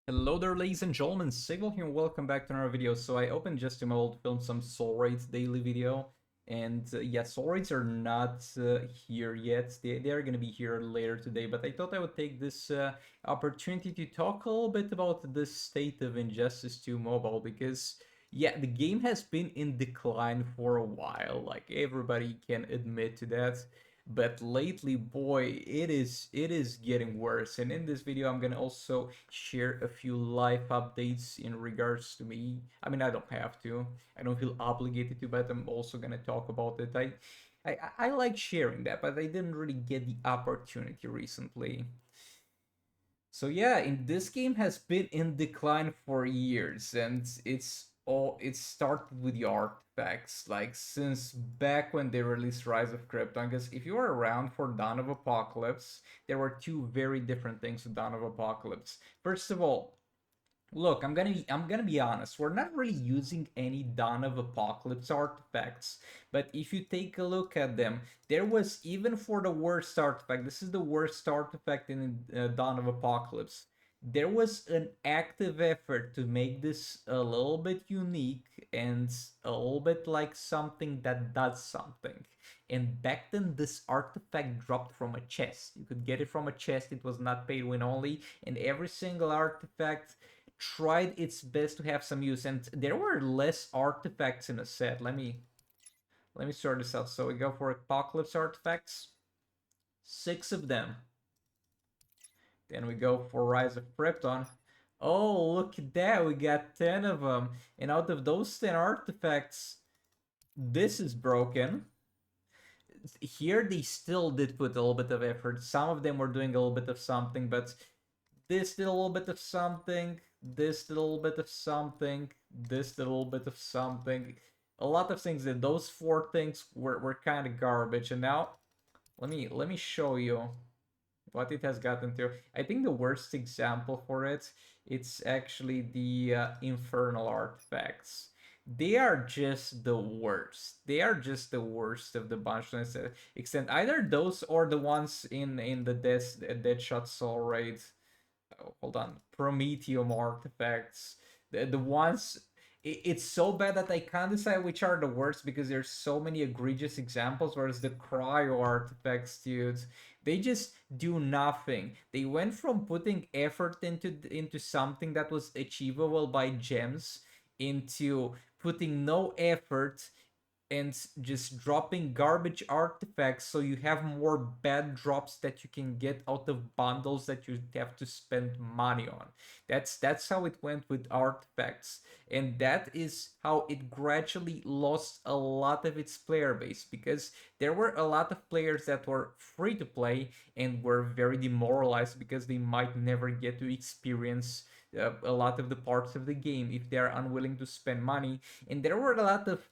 Hello there, ladies and gentlemen, Sigil here, and welcome back to another video. So I opened just to my old film some Soul Raids daily video, and yeah, Soul Raids are not here yet. They are going to be here later today, but I thought I would take this opportunity to talk a little bit about the state of Injustice 2 Mobile, because yeah, the game has been in decline for a while, like everybody can admit to that. But lately, boy, it is getting worse. And in this video, I'm gonna also share a few life updates in regards to me. I mean, I don't have to. I don't feel obligated to, but I'm also gonna talk about it. I like sharing that, but I didn't really get the opportunity recently. So yeah, in this game has been in decline for years, and it started with the artifacts, like since back when they released Rise of Krypton. Because if you were around for Dawn of Apocalypse, there were two very different things with Dawn of Apocalypse. First of all, look, I'm gonna be honest. We're not really using any Dawn of Apocalypse artifacts, but if you take a look at them, there was, even for the worst artifact. This is the worst artifact in Dawn of Apocalypse. There was an active effort to make this a little bit unique and a little bit like something that does something. And back then, this artifact dropped from a chest. You could get it from a chest. It was not pay to win only, and every single artifact tried its best to have some use, and there were less artifacts in a set. Let me sort this out. So we go for Apocalypse artifacts, 6 of them. Then we go for Rise of Krypton. Oh, look at that, we got 10 of them. And out of those 10 artifacts, this is broken. Here they still did put a little bit of effort. Some of them were doing a little bit of something, but this did a little bit of something, this did a little bit of something, this did a little bit of something. A lot of things did. Those 4 things were kind of garbage. And now let me show you what it has gotten to. I think the worst example for it's actually the infernal artifacts. They are just the worst. They are just the worst of the bunch to an extent. Either those or the ones in the Deadshot Soul Raid. Oh, hold on, Prometheum artifacts. The ones, it's so bad that I can't decide which are the worst because there's so many egregious examples. Whereas the cryo artifacts, dude, they just do nothing. They went from putting effort into something that was achievable by gems into putting no effort and just dropping garbage artifacts, so you have more bad drops that you can get out of bundles that you have to spend money on. That's how it went with artifacts, and that is how it gradually lost a lot of its player base, because there were a lot of players that were free to play and were very demoralized because they might never get to experience a lot of the parts of the game if they are unwilling to spend money. And there were a lot of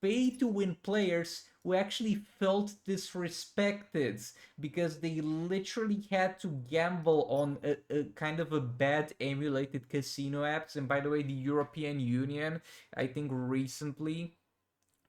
pay to win players who actually felt disrespected because they literally had to gamble on a kind of a bad emulated casino apps. And by the way, the European Union, I think recently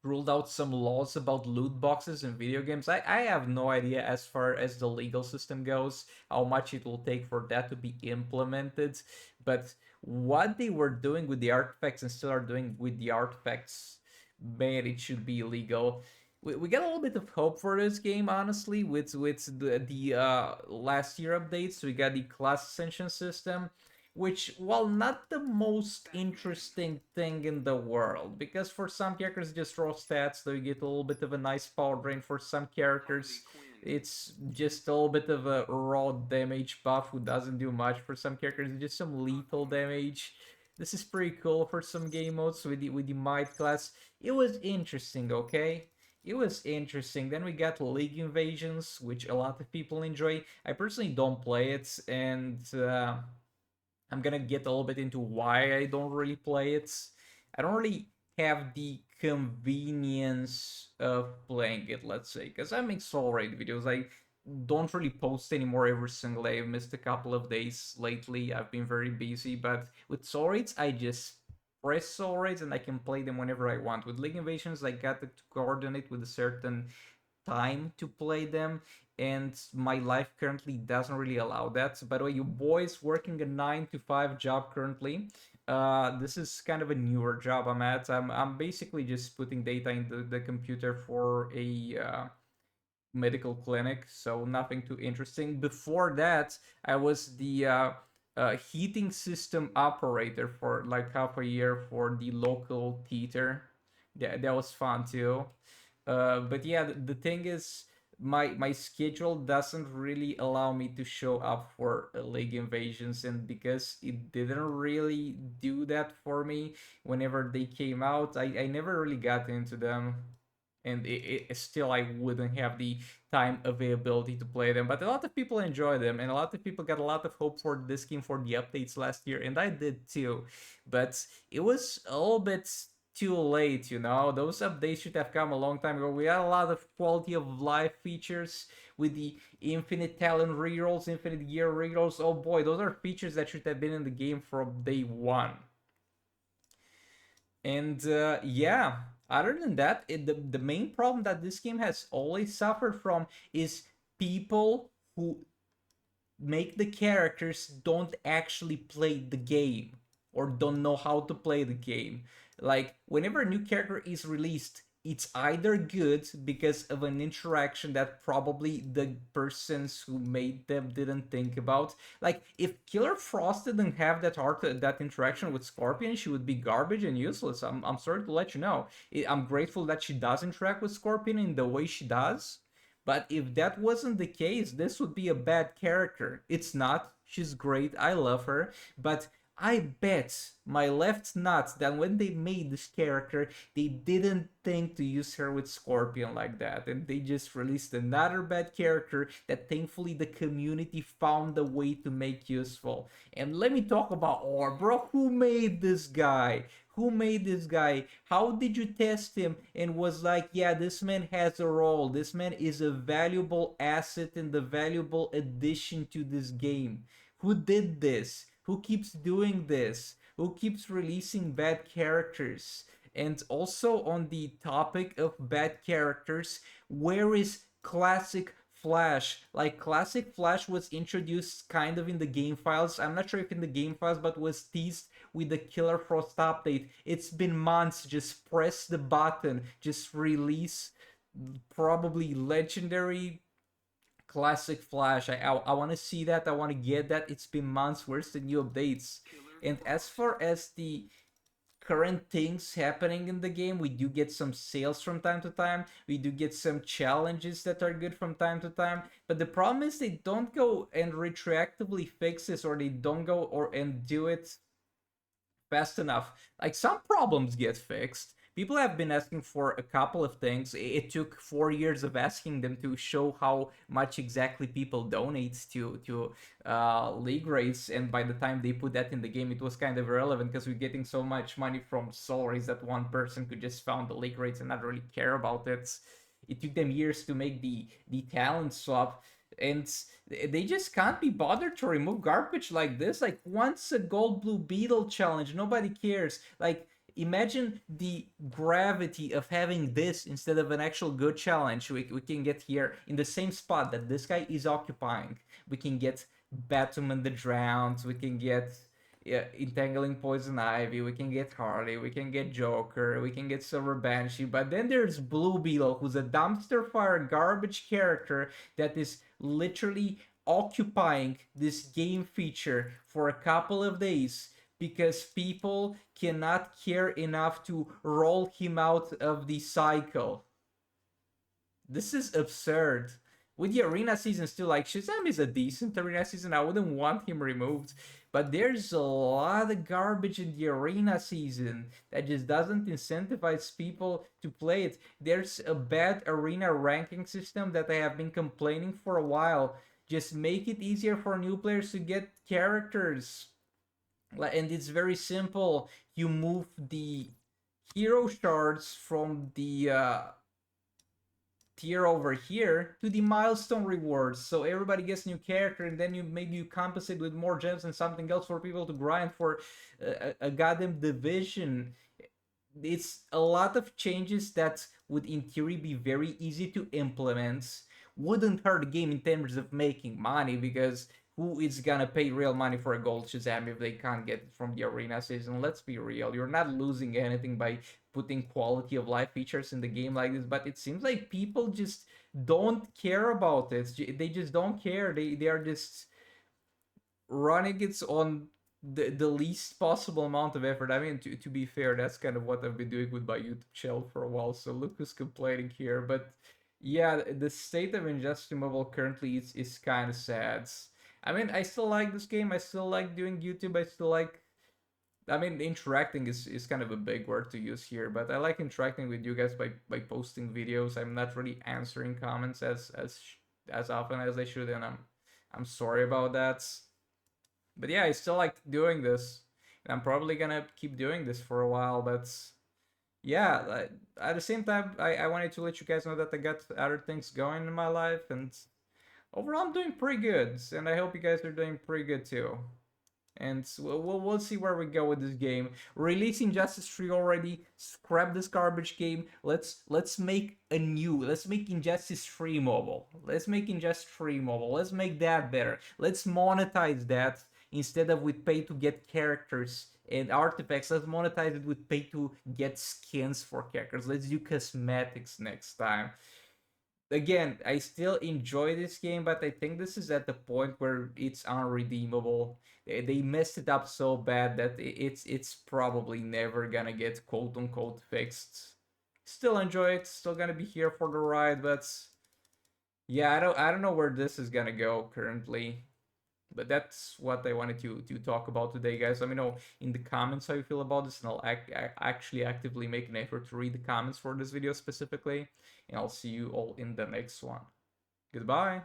ruled out some laws about loot boxes in video games. I have no idea as far as the legal system goes, how much it will take for that to be implemented. But what they were doing with the artifacts and still are doing with the artifacts, man, it should be illegal. We got a little bit of hope for this game, honestly, with the last year updates. We got the class ascension system, which, while not the most interesting thing in the world, because for some characters just raw stats, so you get a little bit of a nice power drain. For some characters, it's just a little bit of a raw damage buff who doesn't do much. For some characters, it's just some lethal damage. This is pretty cool for some game modes with the Might class. It was interesting, okay? It was interesting. Then we got League Invasions, which a lot of people enjoy. I personally don't play it, and I'm gonna get a little bit into why I don't really play it. I don't really have the convenience of playing it, let's say, because I make Soul Raid videos. I don't really post anymore every single day. I've missed a couple of days lately. I've been very busy, but with Soul Raids, I just press Soul Raids and I can play them whenever I want. With League Invasions, I got to coordinate with a certain time to play them, and my life currently doesn't really allow that. So by the way, you boys working a 9 to 5 job currently. This is kind of a newer job I'm at. I'm basically just putting data into the computer for a medical clinic, so nothing too interesting. Before that, I was the heating system operator for like half a year for the local theater. Yeah, that was fun too. But yeah, the thing is, my schedule doesn't really allow me to show up for League Invasions, and because it didn't really do that for me whenever they came out, I never really got into them, and still I wouldn't have the time availability to play them. But a lot of people enjoy them, and a lot of people got a lot of hope for this game for the updates last year, and I did too. But it was a little bit too late, you know. Those updates should have come a long time ago. We had a lot of quality of life features with the infinite talent rerolls, infinite gear rerolls. Oh boy, those are features that should have been in the game from day one. And yeah, other than that, the main problem that this game has always suffered from is people who make the characters don't actually play the game or don't know how to play the game. Like, whenever a new character is released, it's either good because of an interaction that probably the persons who made them didn't think about. Like, if Killer Frost didn't have that interaction with Scorpion, she would be garbage and useless. I'm sorry to let you know. I'm grateful that she does interact with Scorpion in the way she does, but if that wasn't the case, this would be a bad character. It's not. She's great. I love her. But I bet my left nuts that when they made this character, they didn't think to use her with Scorpion like that. And they just released another bad character that thankfully the community found a way to make useful. And let me talk about Or, bro. Who made this guy? Who made this guy? How did you test him and was like, yeah, this man has a role. This man is a valuable asset and a valuable addition to this game. Who did this? Who keeps doing this? Who keeps releasing bad characters? And also on the topic of bad characters, where is classic Flash? Like, classic Flash was introduced kind of in the game files. I'm not sure if in the game files, but was teased with the Killer Frost update. It's been months. Just press the button. Just release probably legendary classic Flash. I want to see that. I want to get that. It's been months. Where's the new updates? And as far as the current things happening in the game, we do get some sales from time to time. We do get some challenges that are good from time to time. But the problem is they don't go and retroactively fix this, or they don't go or and do it fast enough. Like, some problems get fixed. People have been asking for a couple of things. It took 4 years of asking them to show how much exactly people donate to league rates, and by the time they put that in the game, it was kind of irrelevant because we're getting so much money from soul rates that one person could just found the league rates and not really care about it. It took them years to make the talent swap, and they just can't be bothered to remove garbage like this. Like, once a gold blue beetle challenge, nobody cares. Like, imagine the gravity of having this instead of an actual good challenge. We can get here in the same spot that this guy is occupying. We can get Batman the Drowned. We can get, yeah, Entangling Poison Ivy. We can get Harley. We can get Joker. We can get Silver Banshee. But then there's Blue Beetle, who's a dumpster fire garbage character that is literally occupying this game feature for a couple of days because people cannot care enough to roll him out of the cycle. This is absurd. With the arena seasons too, like, Shazam is a decent arena season. I wouldn't want him removed. But there's a lot of garbage in the arena season that just doesn't incentivize people to play it. There's a bad arena ranking system that I have been complaining for a while. Just make it easier for new players to get characters. And it's very simple. You move the hero shards from the tier over here to the milestone rewards, so everybody gets new character, and then you compensate with more gems and something else for people to grind for a goddamn division. It's a lot of changes that would in theory be very easy to implement wouldn't hurt the game in terms of making money, because who is gonna pay real money for a gold Shazam if they can't get it from the arena season? Let's be real, you're not losing anything by putting quality of life features in the game like this, but it seems like people just don't care about it. They just don't care. They are just running it on the least possible amount of effort. I mean, to be fair, that's kind of what I've been doing with my YouTube channel for a while, so look who's complaining here. But yeah, the state of Injustice Mobile currently is kind of sad. I mean, I still like this game, I still like doing YouTube, I still like, I mean, interacting is kind of a big word to use here, but I like interacting with you guys by posting videos. I'm not really answering comments as often as I should, and I'm sorry about that. But yeah, I still like doing this. And I'm probably gonna keep doing this for a while, but yeah, at the same time, I wanted to let you guys know that I got other things going in my life, and overall I'm doing pretty good, and I hope you guys are doing pretty good too. And we'll see where we go with this game. Releasing Injustice 3 already. Scrap this garbage game. Let's make a new. Let's make Injustice 3 mobile. Let's make Injustice 3 mobile. Let's make that better. Let's monetize that instead of with pay to get characters and artifacts. Let's monetize it with pay to get skins for characters. Let's do cosmetics next time. Again, I still enjoy this game, but I think this is at the point where it's unredeemable. They messed it up so bad that it's probably never gonna get quote unquote fixed. Still enjoy it, still gonna be here for the ride, but yeah, I don't know where this is gonna go currently. But that's what I wanted to talk about today, guys. Let me know in the comments how you feel about this, and I'll actually actively make an effort to read the comments for this video specifically. And I'll see you all in the next one. Goodbye.